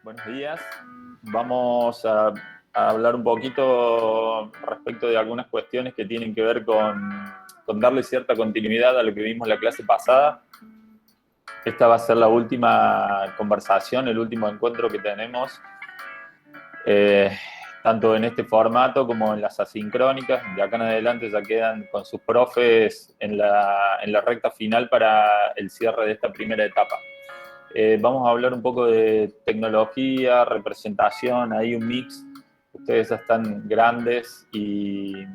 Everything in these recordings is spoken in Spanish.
Buenos días. Vamos a hablar un poquito respecto de algunas cuestiones que tienen que ver con darle cierta continuidad a lo que vimos la clase pasada. Esta va a ser la última conversación, el último encuentro que tenemos, tanto en este formato como en las asincrónicas. De acá en adelante ya quedan con sus profes en la recta final para el cierre de esta primera etapa. Vamos a hablar un poco de tecnología, representación, hay un mix. Ustedes ya están grandes y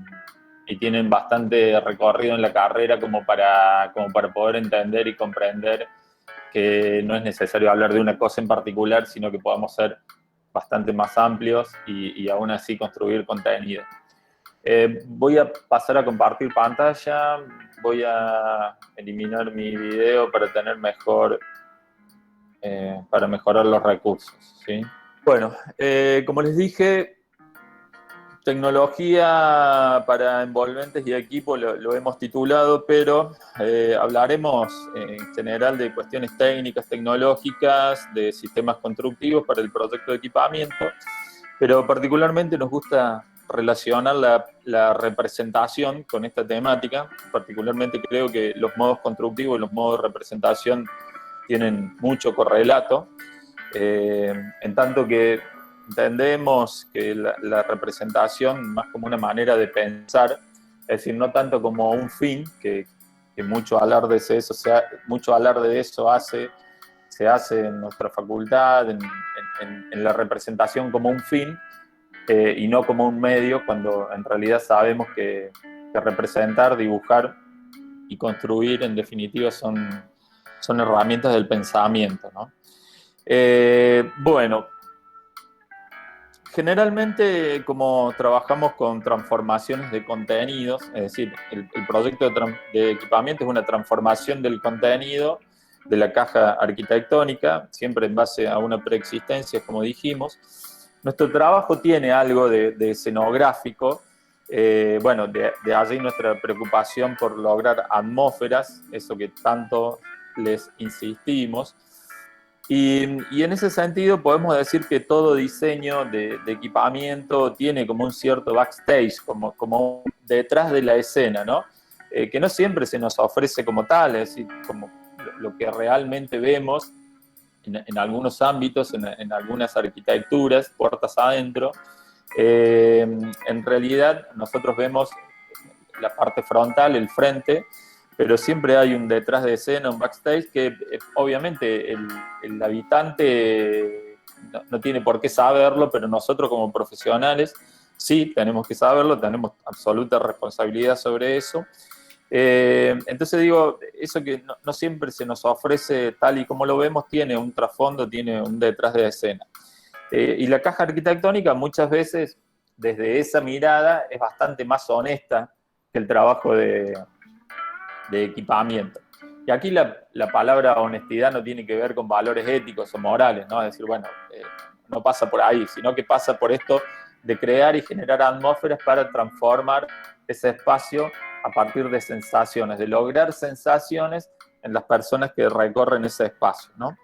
tienen bastante recorrido en la carrera como para poder entender y comprender que no es necesario hablar de una cosa en particular, sino que podamos ser bastante más amplios y aún así construir contenido. Voy a pasar a compartir pantalla, voy a eliminar mi video para tener para mejorar los recursos, ¿sí? Bueno, como les dije, tecnología para envolventes y equipo lo hemos titulado, pero hablaremos en general de cuestiones técnicas, tecnológicas, de sistemas constructivos para el proyecto de equipamiento, pero particularmente nos gusta relacionar la representación con esta temática. Particularmente creo que los modos constructivos y los modos de representación tienen mucho correlato, en tanto que entendemos que la representación más como una manera de pensar, es decir, no tanto como un fin, que mucho alarde de eso, se hace en nuestra facultad, en la representación como un fin, y no como un medio, cuando en realidad sabemos que representar, dibujar y construir, en definitiva, son herramientas del pensamiento, ¿no? Bueno, generalmente, como trabajamos con transformaciones de contenidos, es decir, el proyecto de equipamiento es una transformación del contenido de la caja arquitectónica, siempre en base a una preexistencia, como dijimos. Nuestro trabajo tiene algo de escenográfico. Bueno, de allí nuestra preocupación por lograr atmósferas, eso que tanto les insistimos. Y en ese sentido podemos decir que todo diseño de equipamiento tiene como un cierto backstage, como detrás de la escena, ¿no? Que no siempre se nos ofrece como tal, es decir, como lo que realmente vemos en algunos ámbitos, en algunas arquitecturas, puertas adentro. En realidad nosotros vemos la parte frontal, el frente, pero siempre hay un detrás de escena, un backstage, que obviamente el habitante no tiene por qué saberlo, pero nosotros como profesionales sí tenemos que saberlo, tenemos absoluta responsabilidad sobre eso. Entonces digo, eso que no siempre se nos ofrece tal y como lo vemos, tiene un trasfondo, tiene un detrás de escena. Y la caja arquitectónica muchas veces, desde esa mirada, es bastante más honesta que el trabajo de equipamiento. Y aquí la palabra honestidad no tiene que ver con valores éticos o morales, ¿no? Es decir, bueno, no pasa por ahí, sino que pasa por esto de crear y generar atmósferas para transformar ese espacio a partir de sensaciones, de lograr sensaciones en las personas que recorren ese espacio, ¿no?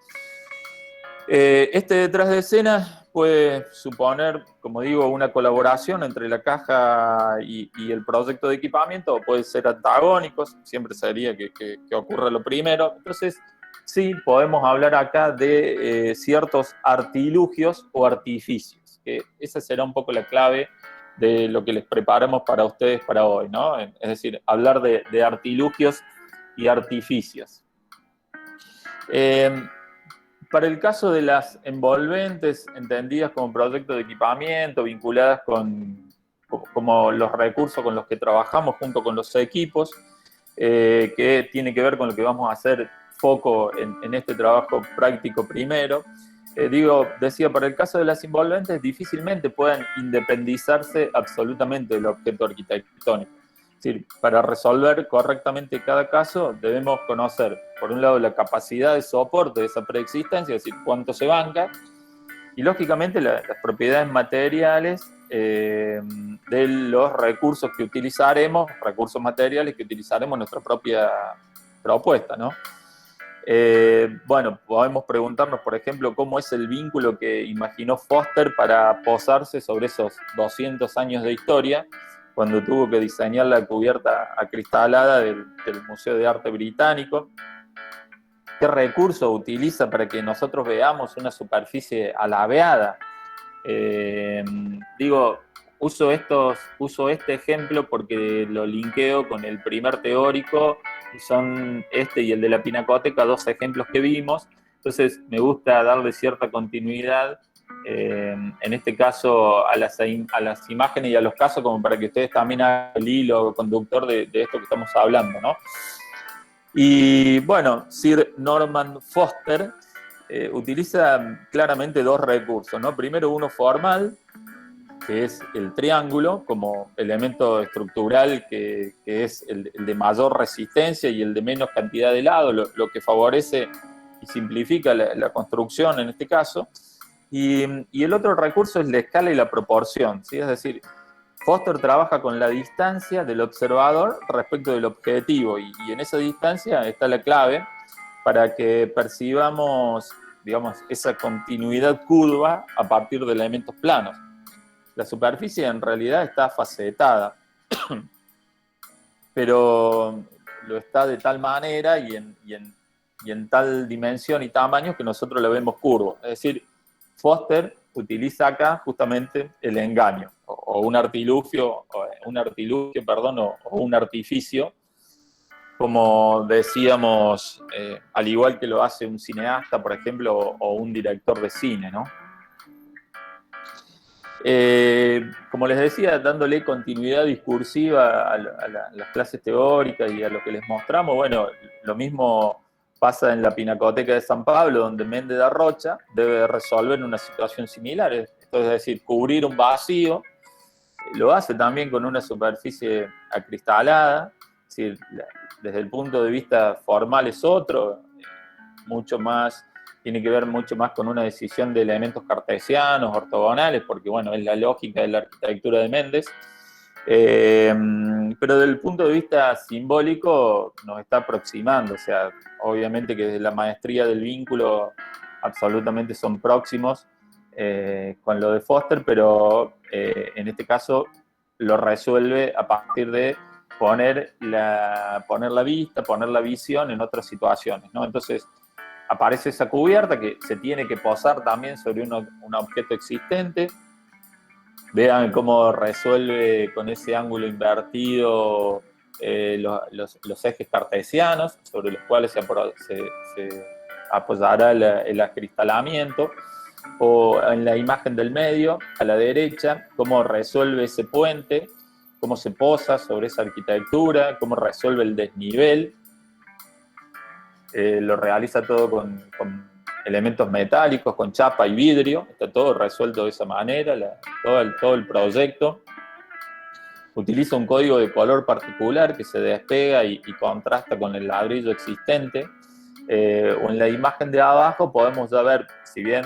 Este detrás de escena puede suponer, como digo, una colaboración entre la caja y el proyecto de equipamiento, o puede ser antagónicos, siempre sería que ocurra lo primero. Entonces, sí, podemos hablar acá de ciertos artilugios o artificios, que esa será un poco la clave de lo que les preparamos para ustedes para hoy, ¿no? Es decir, hablar de artilugios y artificios. Para el caso de las envolventes, entendidas como proyectos de equipamiento, vinculadas como los recursos con los que trabajamos junto con los equipos, que tiene que ver con lo que vamos a hacer foco en este trabajo práctico primero. Decía, para el caso de las envolventes, difícilmente pueden independizarse absolutamente del objeto arquitectónico. Es decir, para resolver correctamente cada caso debemos conocer, por un lado, la capacidad de soporte de esa preexistencia, es decir, cuánto se banca, y lógicamente las propiedades materiales de los recursos que utilizaremos, recursos materiales que utilizaremos en nuestra propia propuesta, ¿no? Bueno, podemos preguntarnos, por ejemplo, cómo es el vínculo que imaginó Foster para posarse sobre esos 200 años de historia, cuando tuvo que diseñar la cubierta acristalada del Museo de Arte Británico. ¿Qué recurso utiliza para que nosotros veamos una superficie alabeada? Digo, uso este ejemplo porque lo linkeo con el primer teórico, y son este y el de la Pinacoteca, dos ejemplos que vimos. Entonces me gusta darle cierta continuidad, en este caso a las imágenes y a los casos, como para que ustedes también hagan el hilo conductor de esto que estamos hablando, ¿no? Y bueno, Sir Norman Foster utiliza claramente dos recursos, ¿no? Primero uno formal, que es el triángulo como elemento estructural que es el de mayor resistencia y el de menos cantidad de lados, lo que favorece y simplifica la construcción en este caso. Y el otro recurso es la escala y la proporción, ¿sí? Es decir, Foster trabaja con la distancia del observador respecto del objetivo, y en esa distancia está la clave para que percibamos, digamos, esa continuidad curva a partir de elementos planos. La superficie en realidad está facetada, pero lo está de tal manera y en tal dimensión y tamaño que nosotros lo vemos curvo. Es decir, Foster utiliza acá justamente el engaño, o un artilugio, o un artificio, como decíamos, al igual que lo hace un cineasta, por ejemplo, o un director de cine, ¿no? Como les decía, dándole continuidad discursiva a las clases teóricas y a lo que les mostramos, bueno, lo mismo pasa en la Pinacoteca de San Pablo, donde Méndez da Rocha debe resolver una situación similar, esto es decir, cubrir un vacío. Lo hace también con una superficie acristalada, es decir, desde el punto de vista formal es otro, mucho más, tiene que ver mucho más con una decisión de elementos cartesianos, ortogonales, porque bueno, es la lógica de la arquitectura de Méndez. Pero desde el punto de vista simbólico nos está aproximando, o sea, obviamente que desde la maestría del vínculo absolutamente son próximos con lo de Foster, pero en este caso lo resuelve a partir de poner la vista, poner la visión en otras situaciones, ¿no? Entonces aparece esa cubierta que se tiene que posar también sobre un objeto existente. Vean cómo resuelve con ese ángulo invertido los ejes cartesianos, sobre los cuales se apoyará el acristalamiento, o en la imagen del medio, a la derecha, cómo resuelve ese puente, cómo se posa sobre esa arquitectura, cómo resuelve el desnivel. Lo realiza todo con elementos metálicos, con chapa y vidrio, está todo resuelto de esa manera, todo el proyecto. Utiliza un código de color particular que se despega y contrasta con el ladrillo existente. O en la imagen de abajo podemos ya ver, si bien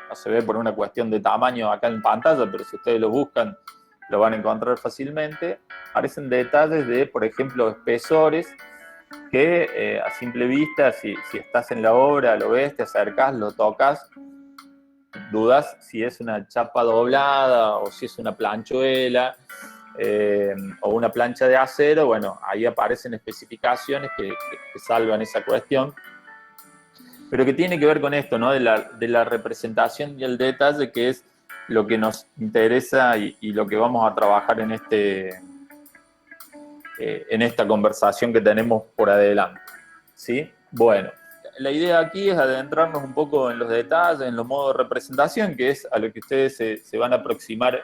no se ve por una cuestión de tamaño acá en pantalla, pero si ustedes lo buscan lo van a encontrar fácilmente, aparecen detalles de, por ejemplo, espesores que a simple vista, si estás en la obra, lo ves, te acercas, lo tocas, dudas si es una chapa doblada o si es una planchuela o una plancha de acero. Bueno, ahí aparecen especificaciones que salvan esa cuestión, pero que tiene que ver con esto, ¿no? De la representación y el detalle, que es lo que nos interesa y lo que vamos a trabajar en esta conversación que tenemos por adelante, ¿sí? Bueno, la idea aquí es adentrarnos un poco en los detalles, en los modos de representación, que es a lo que ustedes se van a aproximar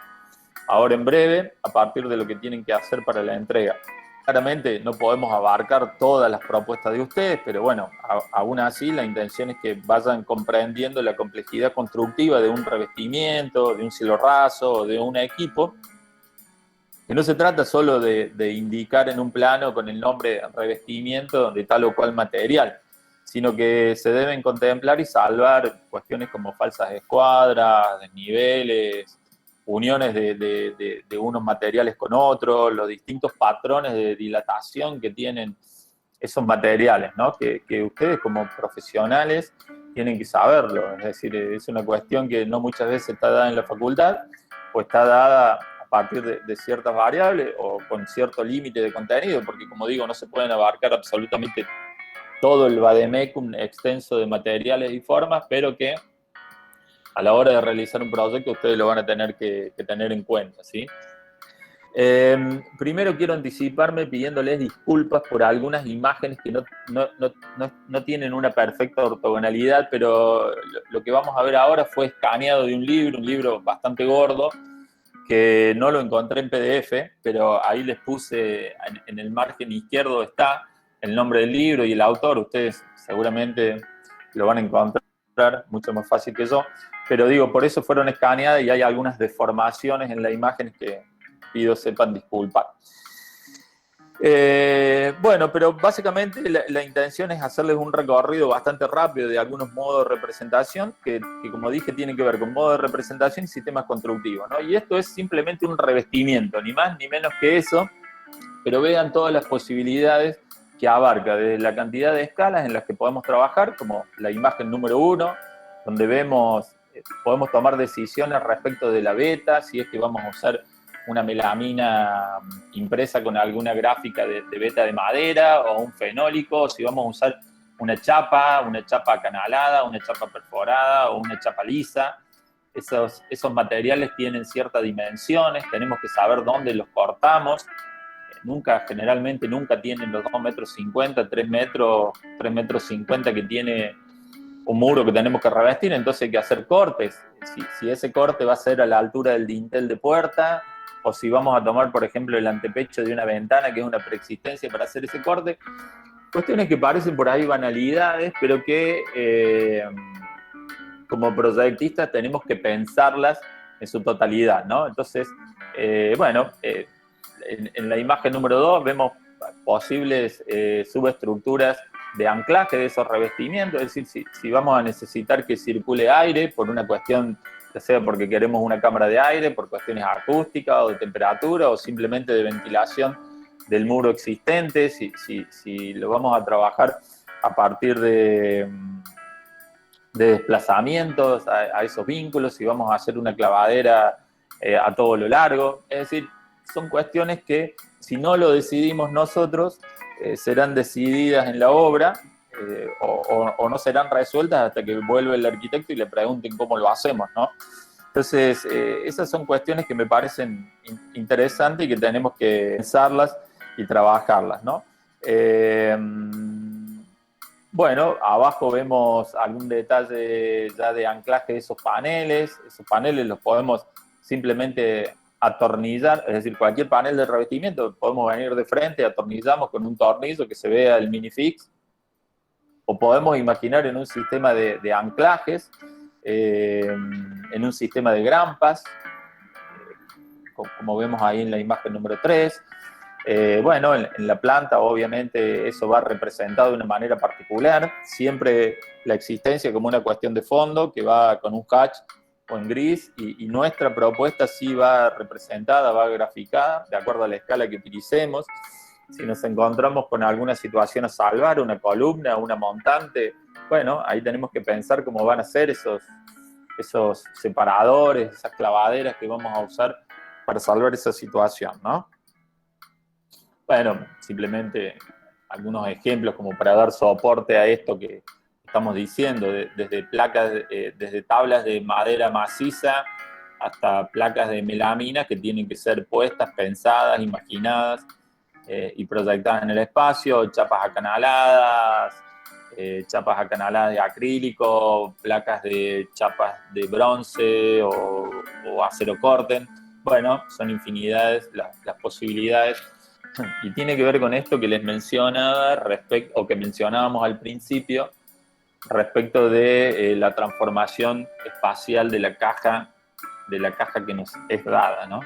ahora en breve, a partir de lo que tienen que hacer para la entrega. Claramente no podemos abarcar todas las propuestas de ustedes, pero bueno, aún así la intención es que vayan comprendiendo la complejidad constructiva de un revestimiento, de un cielo raso, de un equipo, que no se trata solo de indicar en un plano con el nombre revestimiento de tal o cual material, sino que se deben contemplar y salvar cuestiones como falsas escuadras, desniveles, uniones de unos materiales con otros, los distintos patrones de dilatación que tienen esos materiales, ¿no? Que ustedes como profesionales tienen que saberlo. Es decir, es una cuestión que no muchas veces está dada en la facultad o está dada a partir de ciertas variables o con cierto límite de contenido, porque como digo, no se pueden abarcar absolutamente todo el vademecum extenso de materiales y formas, pero que a la hora de realizar un proyecto ustedes lo van a tener que tener en cuenta, ¿sí? Primero quiero anticiparme pidiéndoles disculpas por algunas imágenes que no tienen una perfecta ortogonalidad, pero lo que vamos a ver ahora fue escaneado de un libro bastante gordo, que no lo encontré en PDF, pero ahí les puse en el margen izquierdo está el nombre del libro y el autor. Ustedes seguramente lo van a encontrar mucho más fácil que yo, pero digo, por eso fueron escaneadas y hay algunas deformaciones en las imágenes que pido sepan disculpar. Bueno, pero básicamente la intención es hacerles un recorrido bastante rápido de algunos modos de representación que como dije, tienen que ver con modos de representación y sistemas constructivos, ¿no? Y esto es simplemente un revestimiento, ni más ni menos que eso, pero vean todas las posibilidades que abarca, desde la cantidad de escalas en las que podemos trabajar, como la imagen número 1, donde vemos, podemos tomar decisiones respecto de la beta, si es que vamos a usar una melamina impresa con alguna gráfica de beta de madera o un fenólico, si vamos a usar una chapa acanalada, una chapa perforada o una chapa lisa. Esos materiales tienen ciertas dimensiones, tenemos que saber dónde los cortamos. Generalmente nunca tienen los 2,50 m, 3 metros 50 que tiene un muro que tenemos que revestir, entonces hay que hacer cortes. Si ese corte va a ser a la altura del dintel de puerta, o si vamos a tomar, por ejemplo, el antepecho de una ventana, que es una preexistencia para hacer ese corte. Cuestiones que parecen por ahí banalidades, pero que como proyectistas tenemos que pensarlas en su totalidad, ¿no? Entonces, bueno, en la imagen número 2 vemos posibles subestructuras de anclaje de esos revestimientos, es decir, si vamos a necesitar que circule aire por una cuestión, ya sea porque queremos una cámara de aire, por cuestiones acústicas o de temperatura, o simplemente de ventilación del muro existente, si lo vamos a trabajar a partir de desplazamientos a esos vínculos, si vamos a hacer una clavadera a todo lo largo. Es decir, son cuestiones que si no lo decidimos nosotros, serán decididas en la obra o no serán resueltas hasta que vuelva el arquitecto y le pregunten cómo lo hacemos, ¿no? Entonces, esas son cuestiones que me parecen interesantes y que tenemos que pensarlas y trabajarlas, ¿no? Bueno, abajo vemos algún detalle ya de anclaje de esos paneles. Esos paneles los podemos simplemente atornillar, es decir, cualquier panel de revestimiento podemos venir de frente, atornillamos con un tornillo que se vea el minifix, o podemos imaginar en un sistema de anclajes, en un sistema de grampas, como vemos ahí en la imagen número 3. Bueno, en la planta obviamente eso va representado de una manera particular, siempre la existencia como una cuestión de fondo que va con un hatch o en gris, y nuestra propuesta sí va representada, va graficada de acuerdo a la escala que utilicemos. Si nos encontramos con alguna situación a salvar, una columna, una montante, bueno, ahí tenemos que pensar cómo van a ser esos separadores, esas clavaderas que vamos a usar para salvar esa situación, ¿no? Bueno, simplemente algunos ejemplos como para dar soporte a esto que estamos diciendo, desde placas, desde tablas de madera maciza hasta placas de melamina que tienen que ser puestas, pensadas, imaginadas y proyectadas en el espacio, chapas acanaladas de acrílico, placas de chapas de bronce o acero corten. Bueno, son infinidades las posibilidades. Y tiene que ver con esto que les mencionaba, o que mencionábamos al principio, respecto de la transformación espacial de la caja que nos es dada, ¿no?